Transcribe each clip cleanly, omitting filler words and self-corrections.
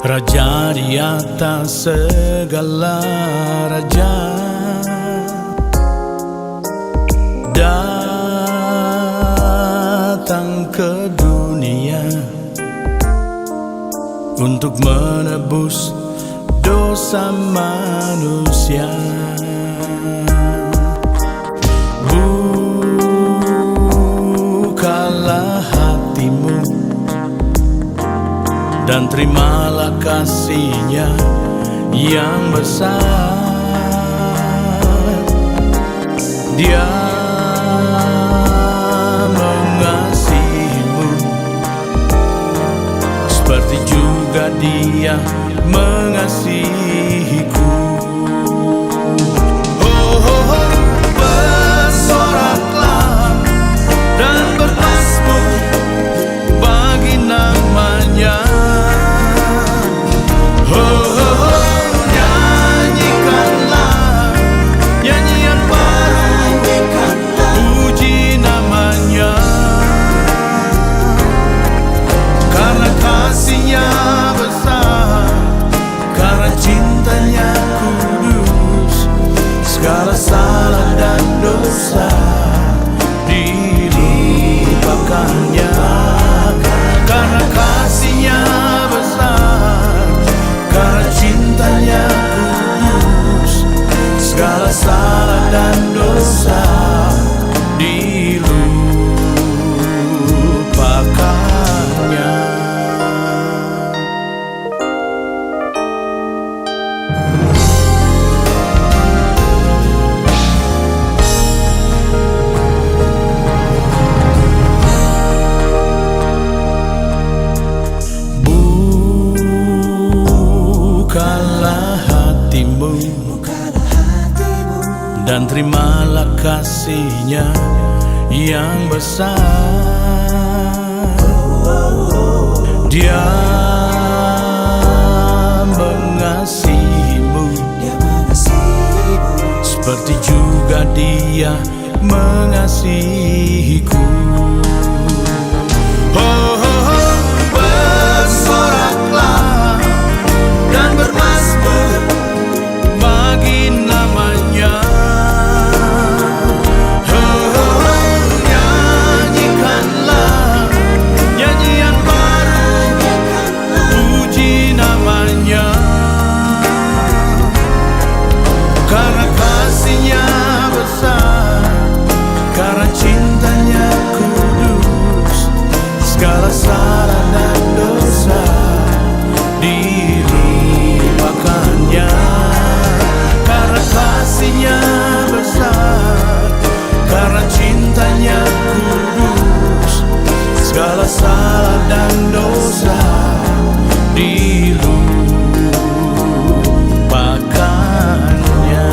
Raja di atas segala raja, datang ke dunia untuk menebus dosa manusia. Bukalah hatimu dan terimalah kasih-Nya yang besar. Dia mengasihimu seperti juga Dia mengasihiku. Oh, oh, oh, bersoraklah dan bermasmur bagi nama-Nya. Segala salah dan dosa dilupakannya, karena kasih-Nya besar, karena cintanya kudus. Segala salah dan dosa dilupakannya. Bukalah hatimu dan terimalah kasih-Nya yang besar. Dia mengasihimu seperti juga Dia mengasihiku. Oh, oh, oh, bersoraklah dan bermasmur bagi nama-Nya. Oh, oh, nyanyikanlah nyanyian baru, puji nama-Nya, karena kasih-Nya besar, karena cintanya kudus. Segala salah dan dosa dilupakannya, karena kasih-Nya besar, karena cintanya kudus. Segala salah dan dosa dilupakannya,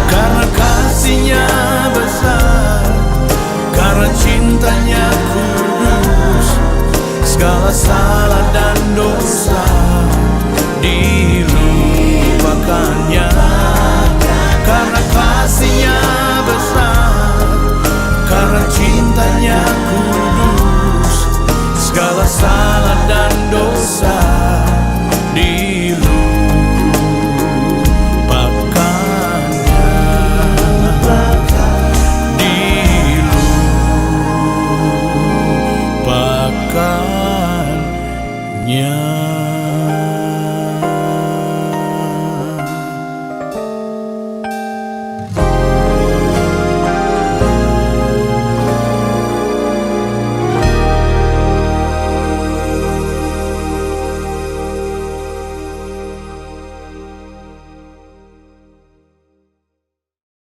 karena kasih-Nya besar, karena cintanya kudus. Segala salah dan dosa dilupakannya.